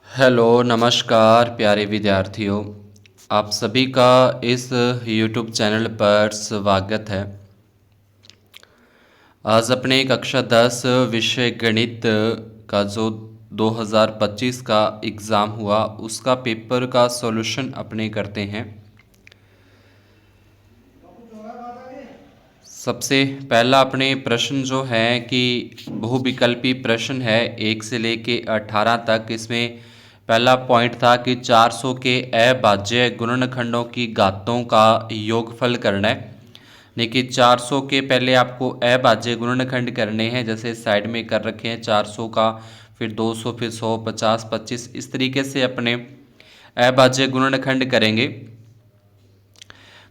Hello नमस्कार प्यारे विद्यार्थियों। आप सभी का इस YouTube चैनल पर स्वागत है। आज अपने कक्षा 10 विषय गणित का जो 2025 का एग्ज़ाम हुआ उसका पेपर का सॉल्यूशन अपने करते हैं। सबसे पहला अपने प्रश्न जो है कि बहुविकल्पी प्रश्न है 1 से लेके 18 तक। इसमें पहला पॉइंट था कि 400 के अभाज्य गुणनखंडों की घातों का योगफल करना है। देखिए 400 के पहले आपको अभाज्य गुणनखंड करने हैं, जैसे साइड में कर रखे हैं 400 का, फिर 200, फिर 100, 50, 25, इस तरीके से अपने अभाज्य गुणनखंड करेंगे।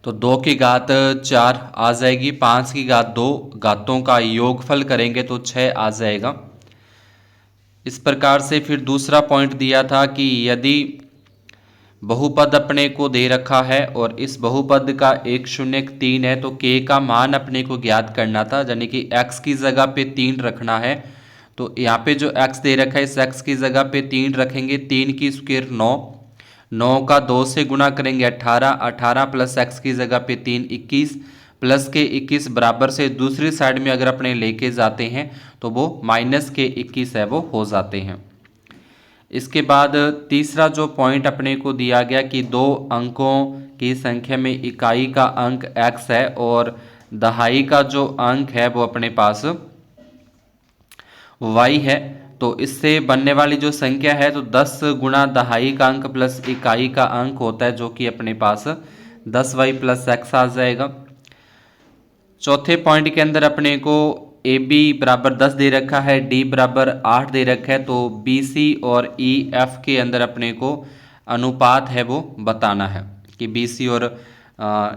तो 2 की घात 4 आ जाएगी, 5 की घात 2, घातों का योगफल करेंगे तो 6 आ जाएगा। इस प्रकार से फिर दूसरा पॉइंट दिया था कि यदि बहुपद अपने को दे रखा है और इस बहुपद का 1 0 3 है तो k का मान अपने को ज्ञात करना था, यानी कि x की जगह पे 3 रखना है। तो यहाँ पे जो x दे रखा है इस x की जगह पे 3 रखेंगे। 3 की स्क्वायर 9, 9 का 2 से गुणा करेंगे 18, 18 प्लस x की जगह पे 3 21, प्लस के 21 बराबर से दूसरी साइड में अगर अपने लेके जाते हैं तो वो माइनस के 21 है वो हो जाते हैं। इसके बाद तीसरा जो पॉइंट अपने को दिया गया कि दो अंकों की संख्या में इकाई का अंक x है और दहाई का जो अंक है वो अपने पास y है। तो इससे बनने वाली जो संख्या है तो 10 गुणा दहाई का अंक प्लस इकाई का अंक होता है, जो कि अपने पास 10y प्लस x आ जाएगा। चौथे पॉइंट के अंदर अपने को ए बी बराबर 10 दे रखा है, डी बराबर 8 दे रखा है, तो बी सी और ई एफ के अंदर अपने को अनुपात है वो बताना है कि बी सी और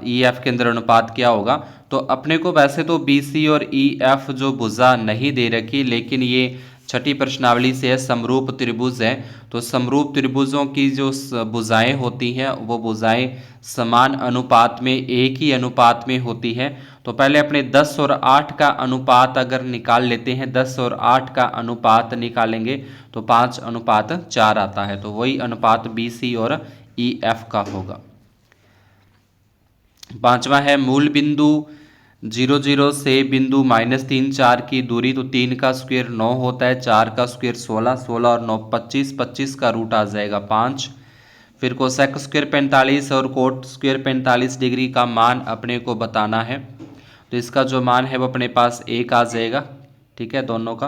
ई एफ के अंदर अनुपात क्या होगा। तो अपने को वैसे तो बी सी और ई एफ जो भुजा नहीं दे रखी, लेकिन ये छठी प्रश्नावली से है, समरूप त्रिभुज है। तो समरूप त्रिभुजों की जो भुजाएं होती हैं वो भुजाएं समान अनुपात में, एक ही अनुपात में होती है। तो पहले अपने 10 और 8 का अनुपात अगर निकाल लेते हैं, 10 और 8 का अनुपात निकालेंगे तो 5:4 आता है। तो वही अनुपात बी सी और ई एफ का होगा। पांचवा है मूल बिंदु 0 0 से बिंदु -3 4 की दूरी। तो 3 का स्क्वायर 9 होता है, 4 का स्क्वायर 16, 16 और 9 25, 25 का रूट आ जाएगा 5। फिर कोसेक स्क्वायर 45 और कोट स्क्वायर 45 डिग्री का मान अपने को बताना है। तो इसका जो मान है वो अपने पास 1 आ जाएगा। ठीक है, दोनों का।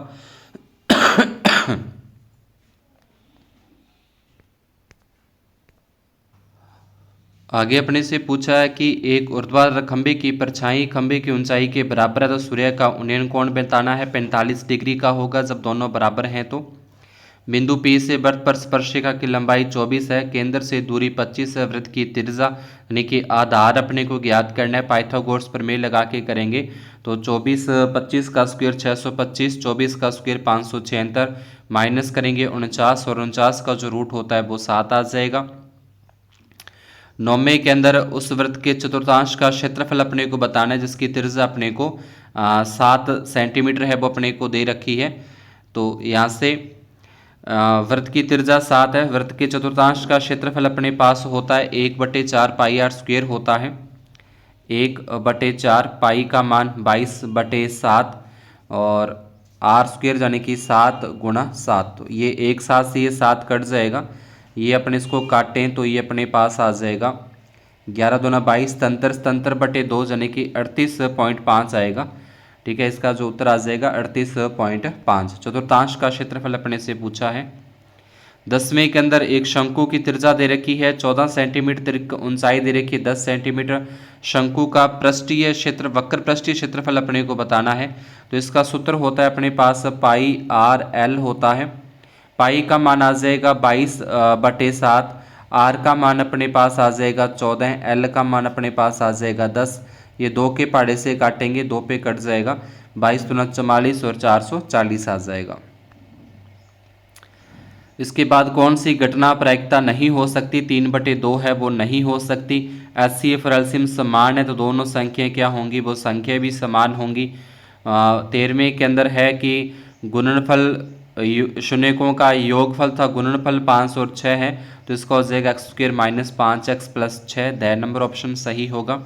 आगे अपने से पूछा है कि एक ऊर्ध्वाधर खंभे की परछाई खंभे की ऊंचाई के बराबर है, तो सूर्य का उन्नयन कोण बताना है 45 डिग्री का होगा जब दोनों बराबर हैं। तो बिंदु P से वृत्त पर स्पर्शिका की लंबाई 24 है, केंद्र से दूरी 25 है, वृत्त की त्रिज्या यानी कि आधार अपने को ज्ञात करना है, पाइथागोरस प्रमेय लगा के करेंगे। तो 24 25 का स्क्वायर 625, 24 का स्क्वायर 576, माइनस करेंगे 49 और 49 का जो रूट होता है वो 7 आ जाएगा। 9वें के अंदर उस वृत्त के चतुर्थांश का क्षेत्रफल अपने को बताना है जिसकी त्रिज्या अपने को 7 सेंटीमीटर है वो अपने को दे रखी है। तो यहाँ से वृत्त की त्रिज्या 7 है, वृत्त के चतुर्थांश का क्षेत्रफल अपने पास होता है 1/4 पाई आर स्क्वायर होता है। 1/4 पाई का मान 22/7 और आर स्क्वायर यानी कि 7 गुणा 7। तो ये एक साथ से ये 7 कट जाएगा, ये अपने इसको काटें तो ये अपने पास आ जाएगा 11 दूना 22, तंत्र तंत्र बटे 2 यानी कि 38.5 आएगा। ठीक है, इसका जो उत्तर आ जाएगा 38.5। चतुर्थांश का क्षेत्रफल अपने से पूछा है। 10वें के अंदर एक शंकु की त्रिज्या दे रखी है 14 सेंटीमीटर, ऊंचाई दे रखी है 10 सेंटीमीटर। शंकु का पृष्ठीय क्षेत्र वक्र पृष्ठीय क्षेत्रफल अपने को बताना है। तो इसका सूत्र होता है अपने पास पाई आर एल होता है। पाई का मान आ जाएगा 22/7, आर का मान अपने पास आ जाएगा 14, एल का मान अपने पास आ जाएगा 10। ये 2 के पहाड़े से काटेंगे, 2 पे कट जाएगा, 22 दूना 44 और 440 आ जाएगा। इसके बाद कौन सी घटना प्रायिकता नहीं हो सकती? 3/2 है वो नहीं हो सकती। HCF और एलसीएम समान है तो दोनों संख्याएं क्या होंगी? वो संख्या भी समान होंगी। 13वें के अंदर है कि गुणनफल शून्यकों का योगफल था गुणनफल 5 और 6 है, तो इसका हो जाएगा x² - 5x + 6। The number option सही होगा।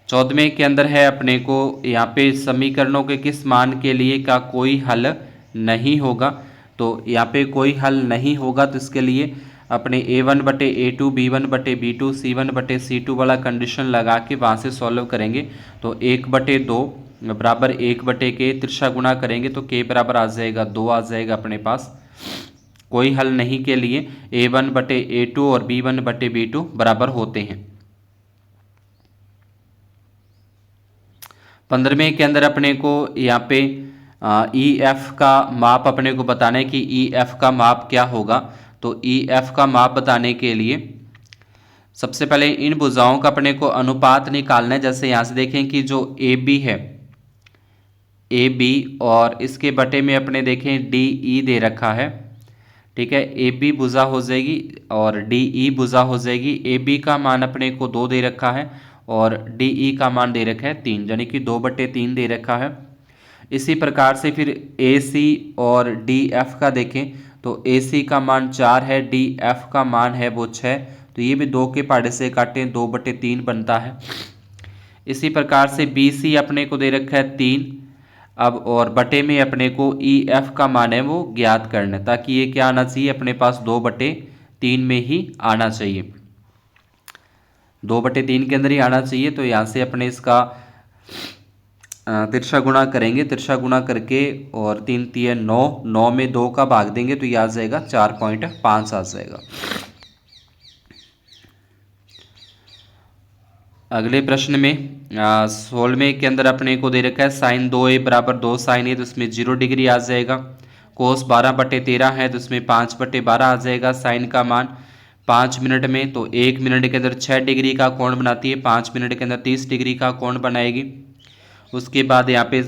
14वें के अंदर है अपने को यहाँ पे समीकरणों के किस मान के लिए का कोई हल नहीं होगा, तो यहाँ पे कोई हल नहीं होगा, तो इसके लिए अपने a1/a2 b1/b2 c1/c2 वाला कंडीशन लगा के वहाँ से सॉल्व करेंगे। तो 1/2 बराबर 1/k तिरछा गुणा करेंगे तो k बराबर आ जाएगा 2 आ जाएगा अपने पास। कोई हल नहीं के लिए a1/a2 और b1/b2 बराबर होते हैं। 15वें के अंदर अपने को यहाँ पे EF का माप अपने को बताना है कि EF का माप क्या होगा। तो EF का माप बताने के लिए सबसे पहले इन भुजाओं का अपने को अनुपात निकालना है। जैसे यहाँ से देखें कि जो AB है, AB और इसके बटे में अपने देखें DE दे रखा है, ठीक है। AB भुजा हो जाएगी और DE भुजा हो जाएगी। AB का मान अपने को 2 दे रखा है और DE का मान दे रखा है 3, यानी कि 2/3 दे रखा है। इसी प्रकार से फिर AC और DF का देखें तो AC का मान 4 है, DF का मान है वो 6, तो ये भी 2 के पहाड़े से काटें 2/3 बनता है। इसी प्रकार से BC अपने को दे रखा है 3, अब और बटे में अपने को EF का मान है वो ज्ञात करना है, ताकि ये क्या आना चाहिए अपने पास 2/3 में ही आना चाहिए, 2/3 के अंदर ही आना चाहिए। तो यहाँ से अपने इसका तिरछा गुणा करेंगे, तिरछा गुणा करके और 3 3 9, 9 में 2 का भाग देंगे तो ये आ जाएगा 4.5 आ जाएगा। अगले प्रश्न में 16वें के अंदर अपने को दे रखा है sin 2a बराबर 2 sin a, तो इसमें 0 डिग्री आ जाएगा। cos 12/13 है तो इसमें 5/12 आ जाएगा। साइन का मान 5 मिनट में, तो 1 मिनट के अंदर 6 डिग्री का कोण बनाती है, 5 मिनट के अंदर 30 डिग्री का कोण बनाएगी। उसके बाद यहाँ पे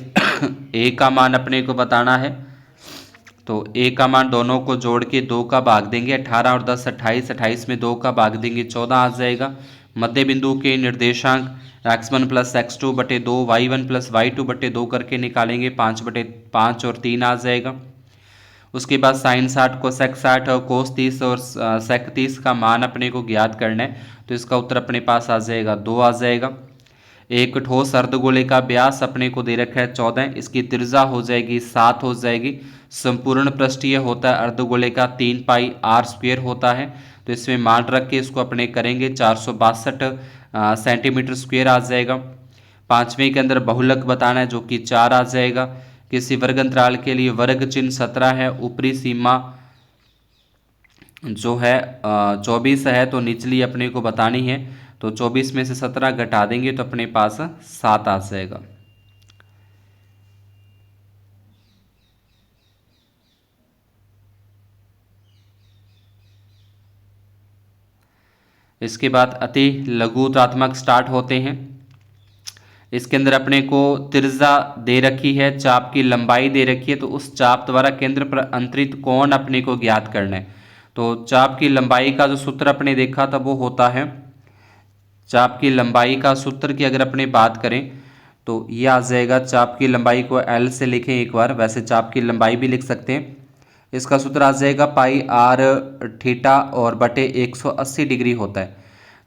a का मान अपने को बताना है, तो a का मान दोनों को जोड़ के 2 का भाग देंगे, 18 और 10 28, 28 में 2 का भाग देंगे 14 आ जाएगा। मध्य बिंदु के निर्देशांक x1 + x2/2 y1 + y2/2 करके निकालेंगे, 5/5 और 3 आ जाएगा। उसके बाद sin 60 cosec 60 और cos 30 और sec 30 का मान अपने को ज्ञात करना है, तो इसका उत्तर अपने पास आ जाएगा 2 आ जाएगा। एक ठोस अर्धगोले का व्यास अपने को दे रखा है 14, इसकी त्रिज्या हो जाएगी 7 हो जाएगी। संपूर्ण पृष्ठीय होता है अर्धगोले का 3πr² होता है, तो इसमें मान रख के इसको अपने करेंगे 462 सेंटीमीटर स्क्वायर आ जाएगा। 5वें के अंदर बहुलक बताना है जो कि 4 आ जाएगा। किसी वर्ग अंतराल के लिए वर्ग चिन्ह 17 है, ऊपरी सीमा जो है 24 है, तो निचली अपने को बतानी है, तो 24 में से 17 घटा देंगे तो अपने पास 7 आ जाएगा। इसके बाद अति लघुतात्मक स्टार्ट होते हैं। इसके अंदर अपने को त्रिज्या दे रखी है, चाप की लंबाई दे रखी है, तो उस चाप द्वारा केंद्र पर अंतरित कोण अपने को ज्ञात करना है। तो चाप की लंबाई का जो सूत्र अपने देखा था वो होता है, चाप की लंबाई का सूत्र की अगर अपने बात करें तो ये आ जाएगा, चाप की लंबाई को L से लिखें एक बार, वैसे चाप की लंबाई भी लिख सकते हैं। इसका सूत्र आ जाएगा πr θ और बटे 180 डिग्री होता है,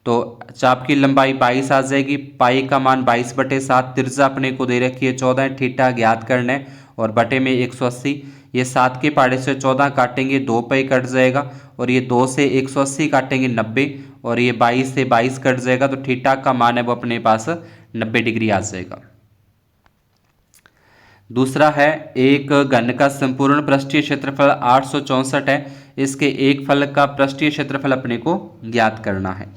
तो चाप की लंबाई 22 आ जाएगी। पाई का मान 22/7, त्रिज्या अपने को दे रखी है 14, थीटा ज्ञात करना है और बटे में 180। ये 7 के पहाड़े से 14 काटेंगे 2 पाई कट जाएगा, और ये 2 से 180 काटेंगे 90, और ये 22 से 22 कट जाएगा, तो थीटा का मान है वो अपने पास 90 डिग्री आ जाएगा। दूसरा है एक घन का संपूर्ण पृष्ठीय क्षेत्रफल 864 है, इसके एक फलक का पृष्ठीय क्षेत्रफल अपने को ज्ञात करना है।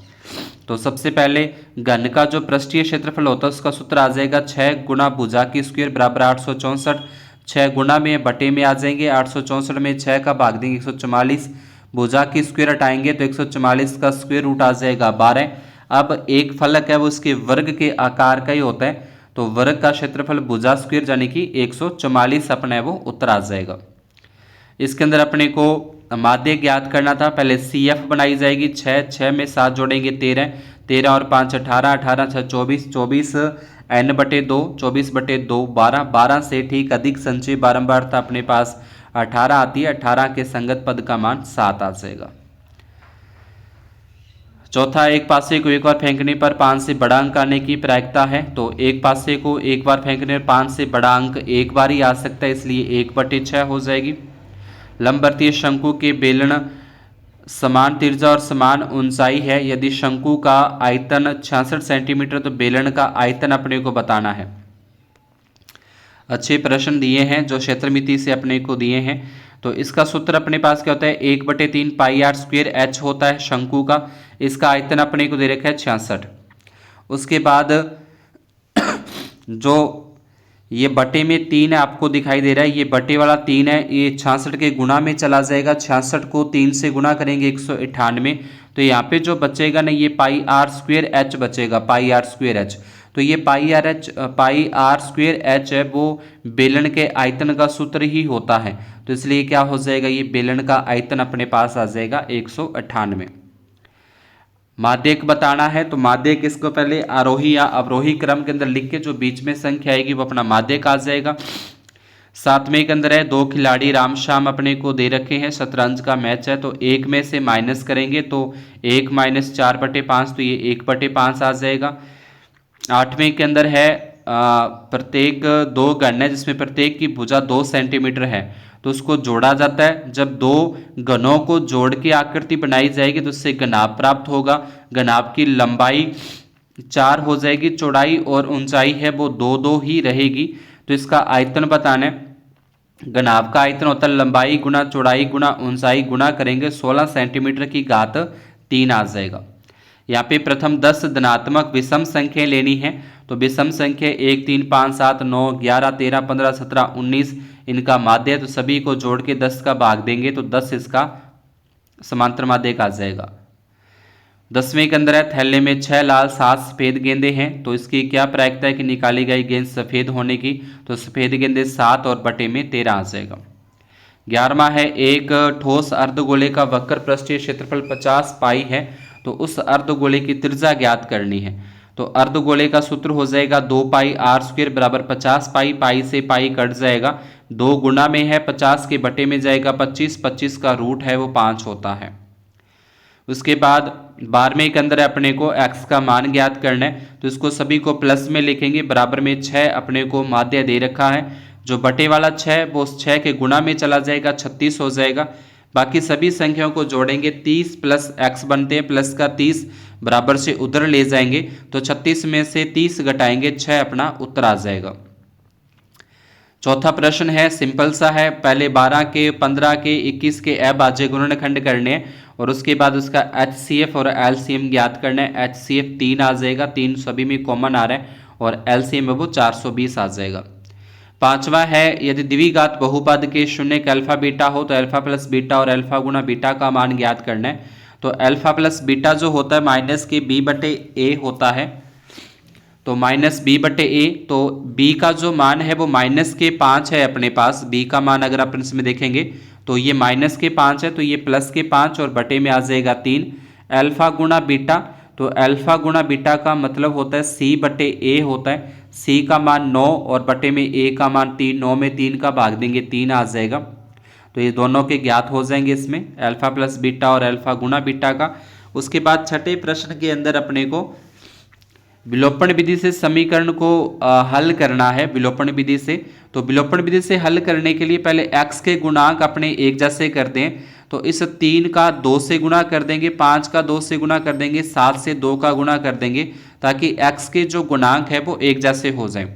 तो सबसे पहले घन का जो पृष्ठीय क्षेत्रफल होता है उसका सूत्र आ जाएगा 6 गुना भुजा की स्क्वायर बराबर 864, 6 गुना में बटे में आ जाएंगे, 864 में 6 का भाग देंगे 144, भुजा की स्क्वायर हटाएंगे तो 144 का स्क्वायर रूट आ जाएगा 12। अब एक फलक है वो इसके वर्ग के आकार का ही होता है, तो वर्ग का क्षेत्रफल भुजा स्क्वायर यानी कि 144 अपना है वो उत्तर आ जाएगा। इसके अंदर अपने को माध्य ज्ञात करना था, पहले CF बनाई जाएगी, 6 में 7 जोड़ेंगे 13, 13 और 5 18, 18 6 24, 24 n/2, 24/2 12, 12 से ठीक अधिक संचय बारंबारता अपने पास 18 आती है, 18 के संगत पद का मान 7 आ जाएगा। चौथा, एक पासे को एक बार फेंकने पर 5 से बड़ा अंक आने की प्रायिकता है। तो एक पासे को एक बार फेंकने पर 5 से बड़ा अंक एक बार ही आ सकता है, इसलिए 1/6 हो जाएगी। लंबवर्तीय शंकु के बेलन समान त्रिज्या और समान ऊंचाई है। यदि शंकु का आयतन 66 सेंटीमीटर तो बेलन का आयतन अपने को बताना है। अच्छे प्रश्न दिए हैं जो क्षेत्रमिति से अपने को दिए हैं। तो इसका सूत्र अपने पास क्या होता है, 1/3 पाई आर स्क्वायर एच होता है शंकु का। इसका आयतन अपने को दे रखा है 66। उसके बाद जो ये बटे में 3 आपको दिखाई दे रहा है, ये बटे वाला 3 है, ये 66 के गुणा में चला जाएगा। 66 को 3 से गुणा करेंगे 198। तो यहाँ पे जो बचेगा ना, ये पाई आर स्क्वायर एच बचेगा, पाई आर स्क्वायर एच। तो ये पाई आर स्क्वायर एच है, वो बेलन के आयतन का सूत्र ही होता है। तो इसलिए क्या हो जाएगा, ये बेलन का आयतन अपने पास आ जाएगा 198। माध्यक बताना है, तो माध्यक इसको पहले आरोही या अवरोही क्रम के अंदर लिख के जो बीच में संख्या आएगी वो अपना माध्यक आ जाएगा। 7वें के अंदर है, 2 खिलाड़ी राम श्याम अपने को दे रखे हैं, शतरंज का मैच है। तो 1 में से माइनस करेंगे तो 1 - 4/5, तो ये 1/5 आ जाएगा। 8वें के अंदर है, प्रत्येक 2 गण है जिसमें प्रत्येक की भुजा 2 सेंटीमीटर है, तो उसको जोड़ा जाता है। जब 2 गणों को जोड़ के आकृति बनाई जाएगी तो उससे गनाभ प्राप्त होगा। गनाभ की लंबाई 4 हो जाएगी, चौड़ाई और ऊंचाई है वो 2-2 ही रहेगी। तो इसका आयतन बताना है। गनाभ का आयतन होता है लंबाई गुना चौड़ाई गुना ऊंचाई गुना करेंगे 16 सेंटीमीटर की घात 3 आ जाएगा। यहाँ पे प्रथम 10 धनात्मक विषम संख्या लेनी है। तो विषम संख्या 1, 3, 5, 7, 9, 11, 13, 15, 17, 19 इनका माध्य है। तो सभी को जोड़ के 10 का भाग देंगे तो 10 इसका समांतर माध्यक आ जाएगा। 10वें के अंदर है, थैले में 6 लाल 7 सफ़ेद गेंदे हैं। तो इसकी क्या प्रायिकता है कि निकाली गई गेंद सफ़ेद होने की। तो सफ़ेद गेंदे 7 और बटे में 13 आ जाएगा। 11वां है, एक ठोस अर्धगोले का वक्र पृष्ठीय क्षेत्रफल 50 पाई है। तो उस अर्धगोले की त्रिज्या ज्ञात करनी है। तो अर्धगोले का सूत्र हो जाएगा 2 पाई आर स्क्वायर बराबर 50 पाई। पाई से पाई कट जाएगा, 2 गुना में है, 50 के बटे में जाएगा 25। 25 का रूट है वो 5 होता है। उसके बाद 12वें के अंदर अपने को x का मान ज्ञात करना है। तो इसको सभी को प्लस में लिखेंगे, बराबर में 6 अपने को माध्य दे रखा है। जो बटे वाला 6 वो 6 के गुणा में चला जाएगा, 36 हो जाएगा। बाकी सभी संख्याओं को जोड़ेंगे, 30 + x बनते हैं, प्लस का 30 बराबर से उधर ले जाएंगे तो 36 में से 30 घटाएंगे, 6 अपना उत्तर आ जाएगा। चौथा प्रश्न है, सिंपल सा है। पहले 12 के 15 के 21 के अभाज्य गुणनखंड करने हैं और उसके बाद उसका HCF और LCM ज्ञात करना है। HCF 3 आ जाएगा, 3 सभी में कॉमन आ रहा है, और LCM है वो 420 आ जाएगा। 5वां है, यदि द्विघात बहुपद के शून्य का अल्फा बीटा हो तो अल्फा प्लस बीटा और अल्फा गुना बीटा का मान ज्ञात करना है। तो अल्फा प्लस बीटा जो होता है -b/a होता है। तो -b/a, तो b का जो मान है वो -5 है अपने पास। b का मान अगर अपन इसमें देखेंगे तो ये -5 है, तो ये +5 और बटे में आ जाएगा 3। अल्फा गुना बीटा, तो अल्फा गुना बीटा का मतलब होता है c/a होता है। c का मान 9 और बटे में a का मान 3। 9 में 3 का भाग देंगे, 3 आ जाएगा। तो ये दोनों के ज्ञात हो जाएंगे इसमें, अल्फा प्लस बीटा और अल्फा गुना बीटा का। उसके बाद छठे प्रश्न के अंदर अपने को विलोपन विधि से समीकरण को हल करना है। विलोपन विधि से, तो विलोपन विधि से हल करने के लिए पहले x के गुणांक अपने एक जैसे कर दें। तो इस 3 का 2 से गुणा कर देंगे, 5 का 2 से गुणा कर देंगे, 7 से 2 का गुणा कर देंगे, ताकि x के जो गुणांक है वो एक जैसे हो जाए।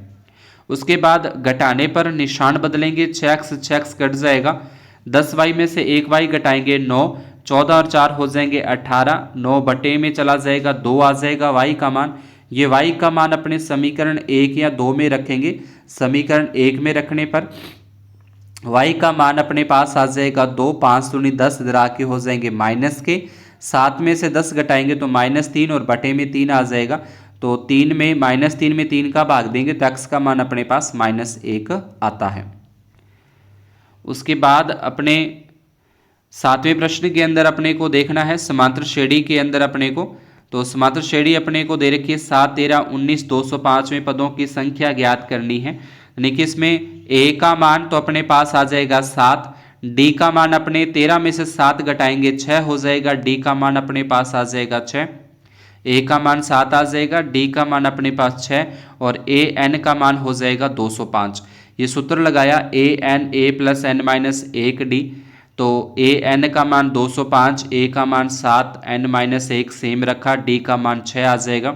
उसके बाद घटाने पर निशान बदलेंगे, 6x कट जाएगा। 10y में से 1y घटाएंगे 9, 14 और 4 हो जाएंगे 18। 9 बटे में चला जाएगा, 2 आ जाएगा y का मान। ये y का मान अपने समीकरण 1 या 2 में रखेंगे। समीकरण 1 में रखने पर y का मान अपने पास आ जाएगा 2। 5 दूनी 10 इधर के हो जाएंगे माइनस के। 7 में से 10 घटाएंगे तो -3 और बटे में 3 आ जाएगा। तो -3 में 3 का भाग देंगे तो x का मान अपने पास -1 आता है। उसके बाद अपने 7वें प्रश्न के अंदर अपने को देखना है समांतर श्रेणी के अंदर अपने को। तो समांतर श्रेणी अपने को दे रखी है 7, 13, 19, 205वें पदों की संख्या ज्ञात करनी है। यानी कि इसमें a का मान तो अपने पास आ जाएगा 7, डी का मान अपने 13 में से 7 घटाएंगे 6 हो जाएगा, डी का मान अपने पास आ जाएगा 6, ए का मान 7 आ जाएगा, डी का मान अपने पास 6 और ए एन का मान हो जाएगा 205। ये सूत्र लगाया A N A plus N minus 1 D, तो ए एन का मान 205, ए का मान 7, एन माइनस 1 सेम रखा, डी का मान 6 आ जाएगा।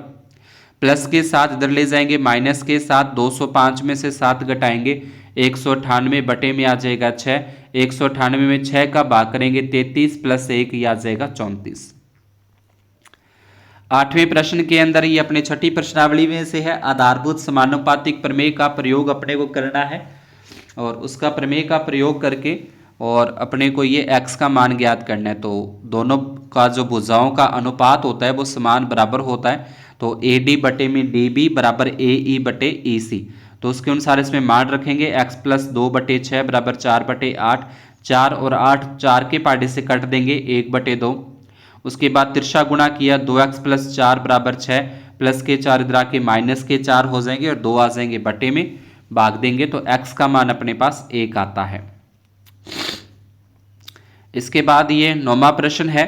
प्लस के साथ इधर ले जाएंगे, माइनस के साथ 205 में से 7 घटाएंगे 198 बटे में आ जाएगा 6, 198 में 6 का भाग करेंगे 33 प्लस 1 ये आ जाएगा 34। आठवें प्रश्न के अंदर ये अपने छठी प्रश्नावली में से है, आधारभूत समानुपातिक प्रमेय का प्रयोग अपने को करना है और उसका प्रमेय का प्रयोग करके और अपने को ये x का मान ज्ञात करना है। तो दोनों का जो भुजाओं का अनुपात होता है वो समान बराबर होता है, तो ए डी बटे में डी बी बराबर ए ई बटे ई सी, तो उसके अनुसार इसमें मान रखेंगे x प्लस 2 बटे 6 बराबर 4 बटे 8, 4 और 8 4 के पार्टे से कट देंगे 1 बटे 2, उसके बाद तिरछा गुणा किया 2x प्लस 4 बराबर 6, प्लस के 4 इधर आके माइनस के 4 हो जाएंगे और 2 आ जाएंगे, बटे में भाग देंगे तो x का मान अपने पास 1 आता है। इसके बाद ये 9वां प्रश्न है,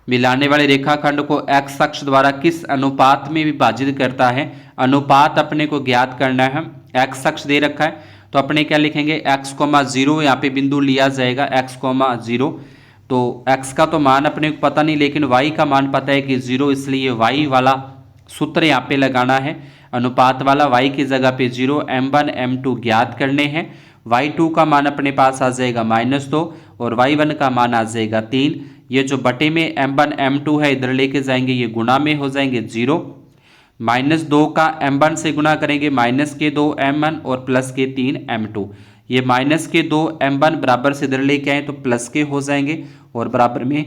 मिलाने वाले रेखाखंड को x अक्ष द्वारा किस अनुपात में विभाजित करता है। अनुपात अपने को ज्ञात करना है, x अक्ष दे रखा है तो अपने क्या लिखेंगे x, 0 यहाँ पे बिंदु लिया जाएगा x, 0, तो x का तो मान अपने को पता नहीं लेकिन y का मान पता है कि 0, इसलिए y वाला सूत्र यहाँ पे लगाना है। अनुपात वाला y की जगह पे 0, m1 m2 ज्ञात करने हैं। y2 का मान अपने पास आ जाएगा -2 और y1 का मान आ जाएगा 3। ये जो बटे में m1 m2 है इधर लेके जाएंगे, ये गुणा में हो जाएंगे 0, -2 का m1 से गुणा करेंगे -2 m1 और प्लस के 3 m2, ये -2 m1 बराबर से इधर लेके आए तो प्लस के हो जाएंगे और बराबर में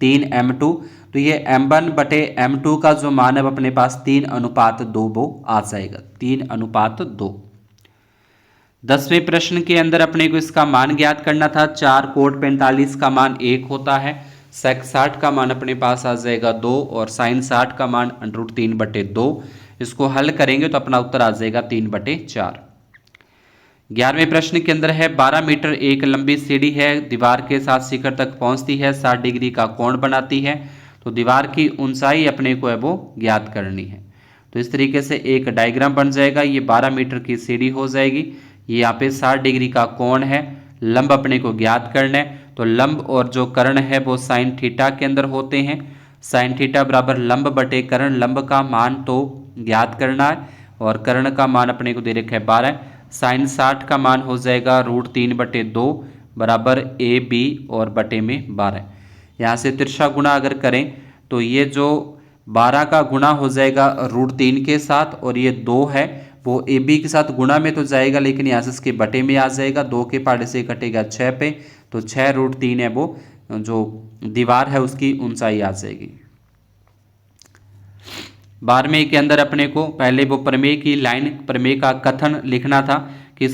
3 m2, तो ये m1 बटे m2 का जो मान है अपने पास 3:2 वो आ जाएगा, 3:2। 10वें प्रश्न के अंदर अपने को इसका मान ज्ञात करना था। 4 कोट 45 का मान 1 होता है, सेक 60 का मान अपने पास आ जाएगा 2 और साइन 60 का मान √3/2। इसको हल करेंगे तो अपना उत्तर आ जाएगा 3/4। 11वें प्रश्न के अंदर है, 12 मीटर एक लंबी सीढ़ी है, दीवार के साथ शिखर तक पहुंचती है, 60 डिग्री का कोण बनाती है, तो दीवार की ऊंचाई अपने को है वो ज्ञात करनी है। तो इस तरीके से एक डायग्राम बन जाएगा, ये 12 मीटर की सीढ़ी हो जाएगी, ये यहाँ पे 60 डिग्री का कोण है, लंब अपने को ज्ञात करना है, तो लंब और जो कर्ण है वो साइन थीटा के अंदर होते हैं, साइन थीटा बराबर लंब बटे कर्ण, लंब का मान तो ज्ञात करना है और कर्ण का मान अपने को दे रखा है 12, साइन 60 का मान हो जाएगा √3/2 बराबर ए बी और बटे में 12। यहाँ से तिरछा गुणा अगर करें तो ये जो 12 का गुणा हो जाएगा √3 के साथ और ये 2 है वो ए बी के साथ गुणा में तो जाएगा लेकिन यहाँ से इसके बटे में आ जाएगा, 2 के पार्टे से कटेगा 6 पे, तो 6√3 है वो जो दीवार है उसकी ऊंचाई आ जाएगी। 12वें के अंदर अपने को पहले वो प्रमेय की लाइन, प्रमेय का कथन लिखना था कि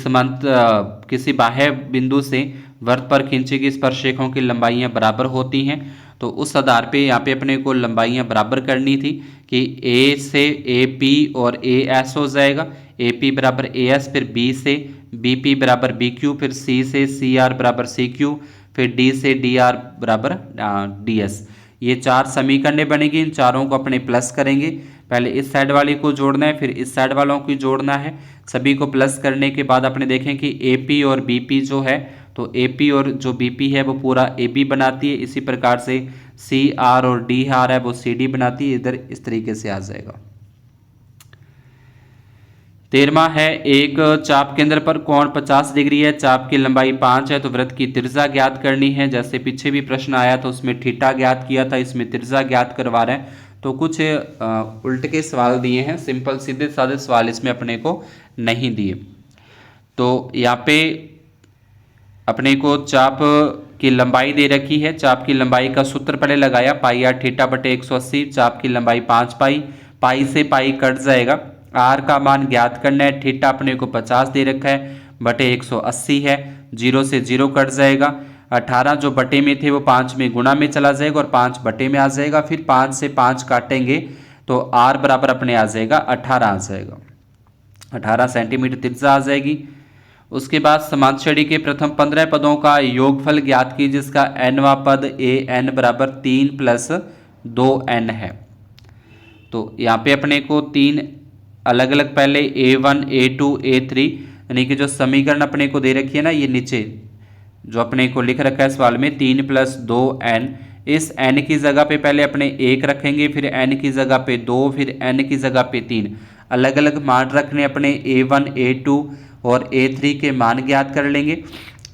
किसी बाह्य बिंदु से वृत्त पर खींची गई स्पर्शरेखाओं की लंबाइयां बराबर होती हैं, तो उस आधार पे यहाँ पे अपने को लंबाइयां बराबर करनी थी कि ए से ए पी और ए एस हो जाएगा, ए पी बराबर ए एस, फिर बी से बी पी बराबर बी क्यू, फिर सी से सी आर बराबर सी क्यू, फिर डी से डी आर बराबर डी एस। ये 4 समीकरणें बनेगी, इन चारों को अपने प्लस करेंगे, पहले इस साइड वाले को जोड़ना है फिर इस साइड वालों को जोड़ना है, सभी को प्लस करने के बाद अपने देखें कि ए पी और बी पी जो है तो ए पी और जो बी पी है वो पूरा ए बी बनाती है, इसी प्रकार से सी आर और डी आर है वो सी डी बनाती है, इधर इस तरीके से आ जाएगा। 13वां है, एक चाप केंद्र पर कोण 50 डिग्री है, चाप की लंबाई 5 है, तो वृत्त की त्रिज्या ज्ञात करनी है। जैसे पीछे भी प्रश्न आया तो उसमें थीटा ज्ञात किया था, इसमें त्रिज्या ज्ञात करवा रहे हैं, तो कुछ उल्ट के सवाल दिए हैं, सिंपल सीधे साधे सवाल इसमें अपने को नहीं दिए। तो यहाँ पे अपने को चाप की लंबाई दे रखी है, चाप की लंबाई का सूत्र पहले लगाया, पाई आर थीटा बटे 180, चाप की लंबाई 5 पाई, पाई से पाई कट जाएगा, आर का मान ज्ञात करना है, थीटा अपने को 50 दे रखा है बटे 180 है, 0 से 0 कट जाएगा, 18 जो बटे में थे वो 5 में गुणा में चला जाएगा और 5 बटे में आ जाएगा, फिर 5 से 5 काटेंगे तो आर बराबर अपने आ जाएगा 18 आ जाएगा, 18 सेंटीमीटर त्रिज्या आ जाएगी। उसके बाद समांतश्रेणी के प्रथम 15 पदों का योगफल ज्ञात कीजिए जिसका nवां पद an बराबर 3 प्लस 2n है। तो यहाँ पे अपने को तीन अलग अलग पहले a1 a2 a3 यानी कि जो समीकरण अपने को दे रखी है ना, ये नीचे जो अपने को लिख रखा है सवाल में 3 प्लस 2n, इस n की जगह पे पहले अपने 1 रखेंगे, फिर n की जगह पे 2, फिर n की जगह पे 3, अलग अलग मान रखने अपने a1 a2 और a3 के मान ज्ञात कर लेंगे।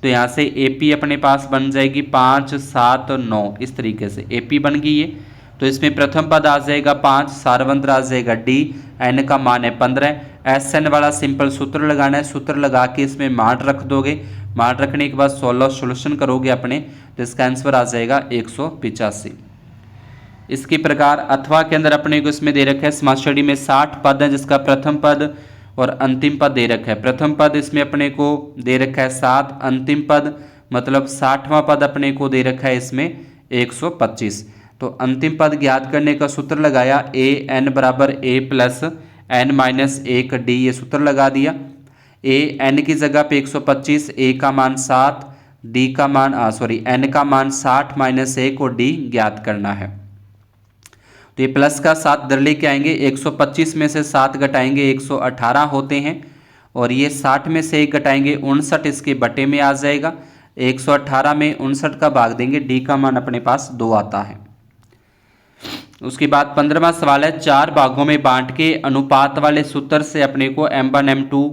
तो यहाँ से AP अपने पास बन जाएगी 5 7 9, इस तरीके से AP बन गई है। तो इसमें प्रथम पद आ जाएगा 5, सारवंत्र आ जाएगा D, n का मान है 15, SN वाला सिंपल सूत्र लगाना है, सूत्र लगा के इसमें मान रख दोगे, मान रखने के बाद 16 सोल्यूशन करोगे अपने, तो इसका आंसर आ जाएगा 185। इसके प्रकार अथवा के अंदर अपने को इसमें दे रखा है समांतश्रेणी में 60 पद है जिसका प्रथम पद और अंतिम पद दे रखा है। प्रथम पद इसमें अपने को दे रखा है 7, अंतिम पद मतलब 60वां पद अपने को दे रखा है इसमें 125। तो अंतिम पद ज्ञात करने का सूत्र लगाया an बराबर a plus n minus 1 d, ये सूत्र लगा दिया। n की जगह पे 125, a का मान 7, d का मान n का मान 60 माइनस 1 और d ज्ञात करना है। तो ये प्लस का 7 इधर लेके आएंगे, 125 में से 7 घटाएंगे 118 होते हैं, और ये 60 में से 1 घटाएंगे 59, इसके बटे में आ जाएगा। 118 में 59 का भाग देंगे, डी का मान अपने पास 2 आता है। उसके बाद 15वां सवाल है, 4 भागों में बांट के अनुपात वाले सूत्र से अपने को m1 m2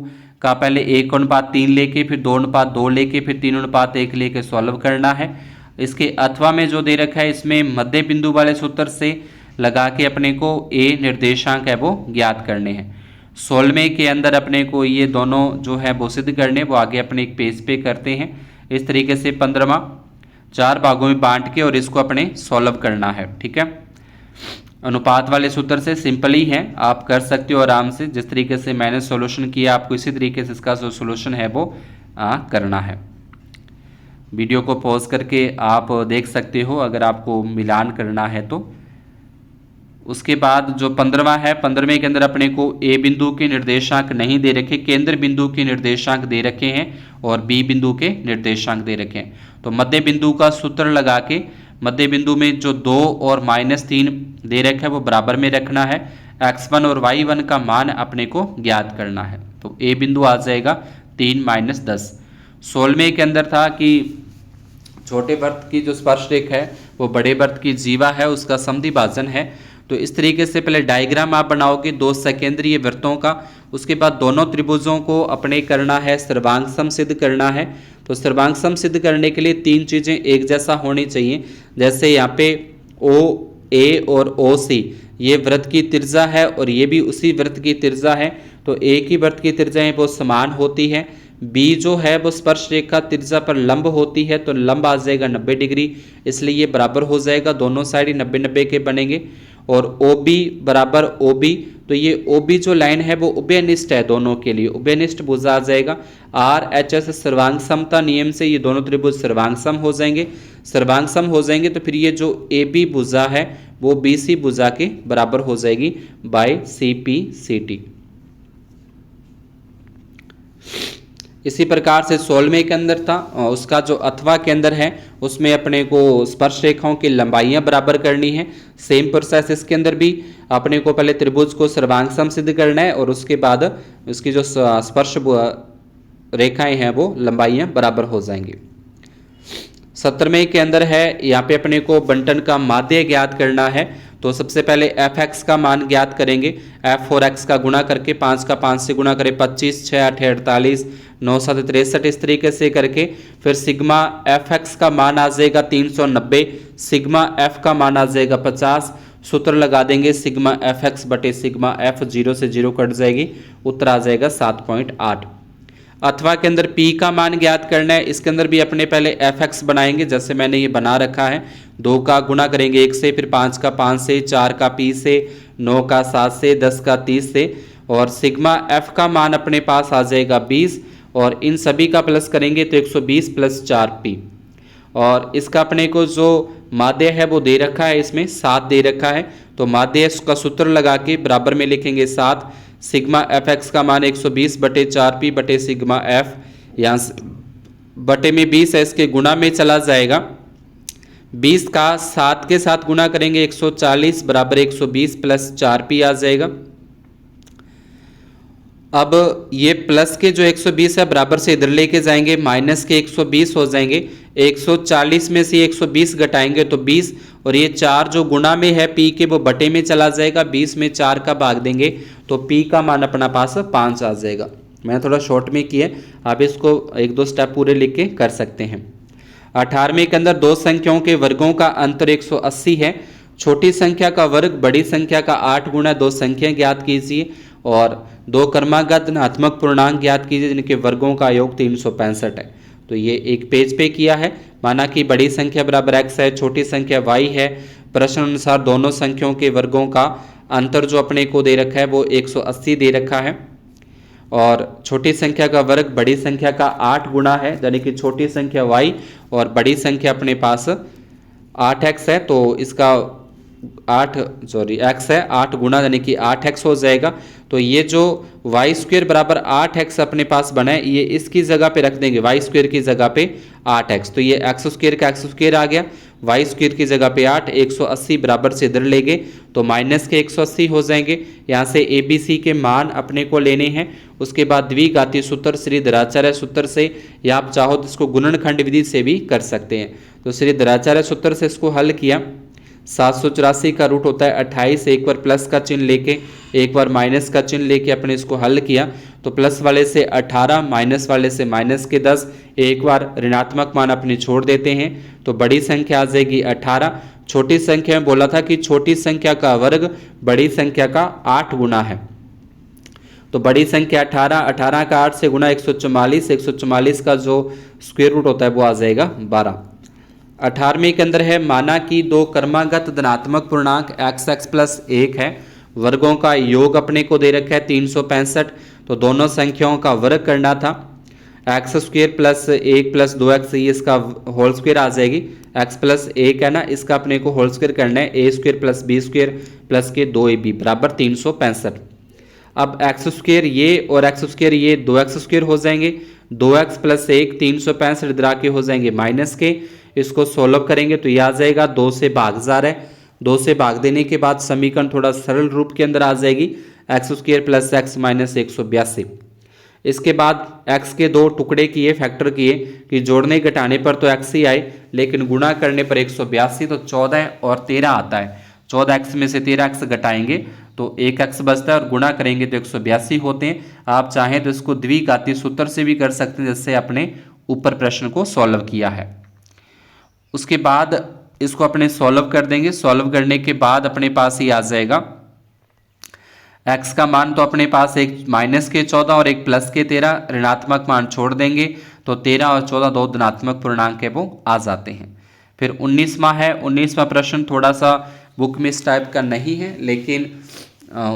का पहले 1:3 लेके, फिर 2:2 लेके, फिर 3:1 लेके सॉल्व करना है। इसके अथवा में जो दे रखा है इसमें मध्य बिंदु वाले सूत्र से लगा के अपने को a निर्देशांक है वो ज्ञात करने हैं। 16वें के अंदर अपने को ये दोनों जो है वो सिद्ध करने, वो आगे अपने एक पेज पे करते हैं। इस तरीके से 15वां 4 भागों में बांट के और इसको अपने सॉल्व करना है। ठीक है, अनुपात वाले सूत्र से सिंपल ही है, आप कर सकते हो आराम से। जिस तरीके से मैंने सॉल्यूशन किया आपको इसी तरीके से इसका जो सॉल्यूशन है वो करना है। वीडियो को पॉज करके आप देख सकते हो अगर आपको मिलान करना है तो। उसके बाद जो 15वां है, 15वें के अंदर अपने को ए बिंदु के निर्देशांक नहीं दे रखे, केंद्र बिंदु के निर्देशांक दे रखे हैं और बी बिंदु के निर्देशांक दे रखे हैं। तो मध्य बिंदु का सूत्र लगा के मध्य बिंदु में जो 2 और -3 दे रखा है वो बराबर में रखना है। x1 और y1 का मान अपने को ज्ञात करना है। तो ए बिंदु आ जाएगा 3 - 10। 16वें के अंदर था कि छोटे वृत्त की जो स्पर्श रेखा है वो बड़े वृत्त की जीवा है, उसका समद्वि भाजन है। तो इस तरीके से पहले डायग्राम आप बनाओगे 2 सकेंद्रीय वृत्तों का। उसके बाद दोनों त्रिभुजों को अपने करना है सर्वांग सम सिद्ध करना है। तो सर्वांग सम सिद्ध करने के लिए 3 चीज़ें एक जैसा होनी चाहिए। जैसे यहाँ पे ओ ए और ओ सी ये वृत्त की त्रिज्या है और ये भी उसी वृत्त की त्रिज्या है, तो एक ही वृत्त की त्रिज्याएं वो समान होती है। बी जो है वो स्पर्श रेखा त्रिज्या पर लंब होती है, तो लंब आ जाएगा 90 डिग्री, इसलिए ये बराबर हो जाएगा, दोनों साइड ही 90-90 के बनेंगे। और OB बराबर OB, तो ये OB जो लाइन है वो उभयनिष्ठ है, दोनों के लिए उभयनिष्ठ भुजा आ जाएगा। RHS सर्वांग समता नियम से ये दोनों त्रिभुज सर्वांग सम हो जाएंगे। सर्वांग सम हो जाएंगे तो फिर ये जो AB भुजा है वो BC भुजा के बराबर हो जाएगी बाय CPCT। इसी प्रकार से 16वें के अंदर था, उसका जो अथवा के अंदर है उसमें अपने को स्पर्श रेखाओं की लंबाइयां बराबर करनी है। सेम प्रोसेस इसके अंदर भी अपने को पहले त्रिभुज को सर्वांग सम सिद्ध करना है और उसके बाद उसकी जो स्पर्श रेखाएं हैं वो लंबाइयां बराबर हो जाएंगी। 17वें के अंदर है, यहाँ पे अपने को बंटन का माध्य ज्ञात करना है। तो सबसे पहले fx का मान ज्ञात करेंगे, f और x का गुणा करके 5 का 5 से गुणा करें 25, 6 8 48, 9 7 63, इस तरीके से करके फिर सिग्मा fx का मान आ जाएगा 390, सिग्मा f का मान आ जाएगा 50। सूत्र लगा देंगे सिग्मा fx बटे सिग्मा f, 0 से 0 कट जाएगी, उत्तर आ जाएगा 7.8। अथवा के अंदर p का मान ज्ञात करना है। इसके अंदर भी अपने पहले fx बनाएंगे जैसे मैंने ये बना रखा है। 2 का गुणा करेंगे 1 से, फिर 5 का 5 से, 4 का p से, 9 का 7 से, 10 का 30 से, और सिग्मा f का मान अपने पास आ जाएगा 20, और इन सभी का प्लस करेंगे तो 120 + 4p। और इसका अपने को जो माध्य है वो दे रखा है, इसमें 7 दे रखा है। तो माध्य का सूत्र लगा के बराबर में लिखेंगे 7। सिग्मा fx का मान 120 बटे 4p बटे सिग्मा f, यहाँ से बटे में 20 है, इसके गुणा में चला जाएगा। 20 का 7 के साथ गुणा करेंगे 140 बराबर 120 प्लस 4p आ जाएगा। अब ये प्लस के जो 120 है बराबर से इधर लेके जाएंगे, माइनस के 120 हो जाएंगे। 140 में से 120 घटाएंगे तो 20, और ये 4 जो गुणा में है p के वो बटे में चला जाएगा। 20 में 4 का भाग देंगे तो p का मान अपना पास 5 आ जाएगा। मैं थोड़ा शॉर्ट में किया, आप इसको 1-2 स्टेप पूरे लिख के कर सकते हैं। 18वें के अंदर दो संख्याओं के वर्गों का अंतर 180 है। छोटी संख्या का वर्ग बड़ी संख्या का 8 गुना 2 संख्या ज्ञात कीजिए और दो क्रमागत धनात्मक पूर्णांक ज्ञात कीजिए जिनके वर्गों का योग 365 है। तो ये एक पेज पे किया है। माना कि बड़ी संख्या बराबर x है, छोटी संख्या y है। प्रश्न अनुसार दोनों संख्याओं के वर्गों का अंतर जो अपने को दे रखा है वो 180 दे रखा है, और छोटी संख्या का वर्ग बड़ी संख्या का 8 गुना है, यानी कि छोटी संख्या y और बड़ी संख्या अपने पास 8x है, तो इसका x है 8 गुना यानी कि 8x हो जाएगा। तो ये जो वाई स्क्वेयर बराबर 8x अपने पास बना है, ये इसकी जगह पे रख देंगे, वाई स्क्वेयर की जगह पे 8x, तो ये एक्स स्क्वेयर का एक्स स्क्वेयर आ गया, वाई स्क्वेयर की जगह पे 8, 180 बराबर से इधर ले गए तो माइनस के 180 हो जाएंगे। यहाँ से ए बी सी के मान अपने को लेने हैं। उसके बाद द्विघातीय सूत्र श्री धराचार्य सूत्र से, या आप चाहो तो इसको गुणनखंड विधि से भी कर सकते हैं। तो श्री धराचार्य सूत्र से इसको हल किया। 784 का रूट होता है 28, एक बार प्लस का चिन्ह लेके एक बार माइनस का चिन्ह लेके अपने इसको हल किया तो प्लस वाले से 18, माइनस वाले से माइनस के 10, एक बार ऋणात्मक मान अपने छोड़ देते हैं तो बड़ी संख्या आ जाएगी 18। छोटी संख्या में बोला था कि छोटी संख्या का वर्ग बड़ी संख्या का 8 गुना है, तो बड़ी संख्या 18, 18 का 8 से गुना 144, 144 का जो स्क्वायर रूट होता है वो आ जाएगा 12। 18वें के अंदर है, माना कि दो क्रमागत धनात्मक पूर्णांक x प्लस 1 है, वर्गों का योग अपने को दे रखा है 365, तो दोनों संख्याओं का वर्ग करना था। X square plus 1 plus 2x, ये इसका होल स्क्वेयर आ जाएगी। x प्लस 1 है ना, इसका अपने को होल स्क्वेयर करना है, A square plus B square plus के 2ab बराबर 365। अब एक्स स्क्वेयर ये और एक्स स्क्वेयर ये 2x स्क्वेयर हो जाएंगे, 2x प्लस 1 365 इधर आके हो जाएंगे माइनस के। इसको सोल्व करेंगे तो ये आ जाएगा 2 से भाग जा रहा है, 2 से भाग देने के बाद समीकरण थोड़ा सरल रूप के अंदर आ जाएगी, x square plus x minus 182। इसके बाद x के दो टुकड़े किए, फैक्टर किए कि जोड़ने घटाने पर तो x ही आए, लेकिन गुणा करने पर 182, तो 14 और 13 आता है। 14x में से 13x घटाएंगे तो 1x बचता है और गुणा करेंगे तो 182 होते हैं। आप चाहें तो इसको द्विघातीय सूत्र से भी कर सकते हैं, जिससे अपने ऊपर प्रश्न को सॉल्व किया है। उसके बाद इसको अपने सॉल्व कर देंगे। सॉल्व करने के बाद अपने पास ही आ जाएगा x का मान, तो अपने पास एक माइनस के 14 और एक प्लस के 13, ऋणात्मक मान छोड़ देंगे तो 13 और 14 दो धनात्मक पूर्णांक है वो आ जाते हैं। फिर 19वां है। 19वां प्रश्न थोड़ा सा बुक में इस टाइप का नहीं है, लेकिन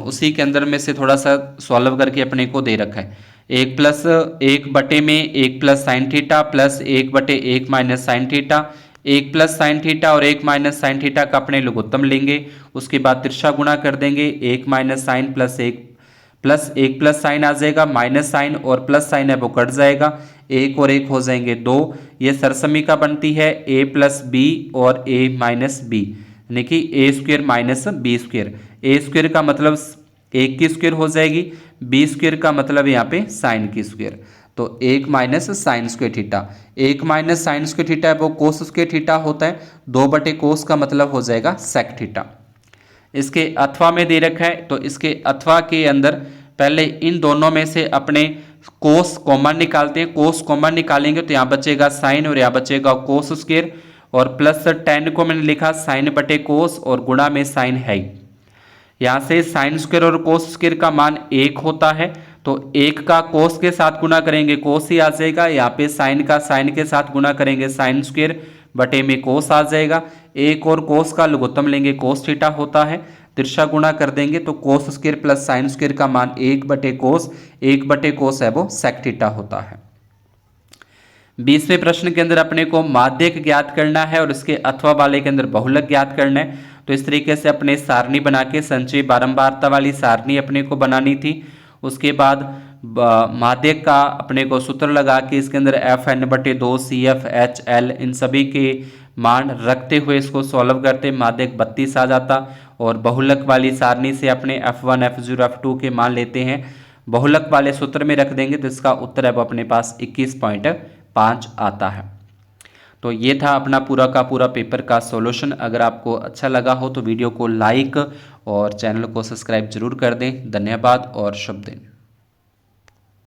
उसी के अंदर में से थोड़ा सा सॉल्व करके अपने को दे रखा है। 1 प्लस 1 बटे में 1 प्लस साइन थीटा प्लस 1 बटे 1 minus sine theta, 1 plus sine theta और 1 माइनस साइन थीटा का अपने लघुत्तम लेंगे। उसके बाद तिरछा गुणा कर देंगे, 1 minus sign plus 1 plus sign आ जाएगा, माइनस साइन और प्लस साइन है वो कट जाएगा, 1 और 1 हो जाएंगे 2। ये सरसमीका बनती है a प्लस बी और a माइनस बी, यानी कि ए स्क्वेयर माइनस बी स्क्वेयर। ए स्क्वेयर का मतलब 1 की स्क्वेयर हो जाएगी, बी स्क्वेयर का मतलब यहाँ पे साइन की स्क्वेयर, तो 1 minus sine square theta. 1 minus sine square theta है वो कोस स्क्वेयर थीटा होता है, 2 बटे कोस का मतलब हो जाएगा सेक थीटा। इसके अथवा में दे रखा है, तो इसके अथवा के अंदर पहले इन दोनों में से अपने कोस कॉमन निकालते हैं। कोस कॉमन निकालेंगे तो यहाँ बचेगा साइन और यहाँ बचेगा कोस स्क्वेयर, और प्लस 10 को मैंने लिखा साइन बटे कोस और गुणा में साइन है। यहाँ से साइन स्क्वेयर और कोस स्क्वेयर का मान 1 होता है, तो 1 का कोस के साथ गुणा करेंगे कोस ही आ जाएगा। यहाँ पे साइन का साइन के साथ गुणा करेंगे साइन स्क्वेयर बटे में कोस आ जाएगा। 1 और कोस का लघुत्तम लेंगे कोस थीटा होता है, तिरछा गुणा कर देंगे तो cos square plus sine square का मान 1 बटे कोस है वो सेक थीटा होता है। 20वें प्रश्न के अंदर अपने को माध्यक ज्ञात करना है और इसके अथवा वाले के अंदर बहुलक ज्ञात करना है। तो इस तरीके से अपने सारणी बना के संचयी बारंबारता वाली सारणी अपने को बनानी थी। उसके बाद माध्यक का अपने को सूत्र लगा के इसके अंदर FN/2 CF HL इन सभी के मान रखते हुए इसको सॉल्व करते माध्यक 32 आ जाता और बहुलक वाली सारणी से अपने F1 F0 F2 के मान लेते हैं, बहुलक वाले सूत्र में रख देंगे तो इसका उत्तर है वो अपने पास 21.5 आता है। तो ये था अपना पूरा का पूरा पेपर का सॉल्यूशन। अगर आपको अच्छा लगा हो तो वीडियो को लाइक और चैनल को सब्सक्राइब जरूर कर दें। धन्यवाद और शुभ दिन।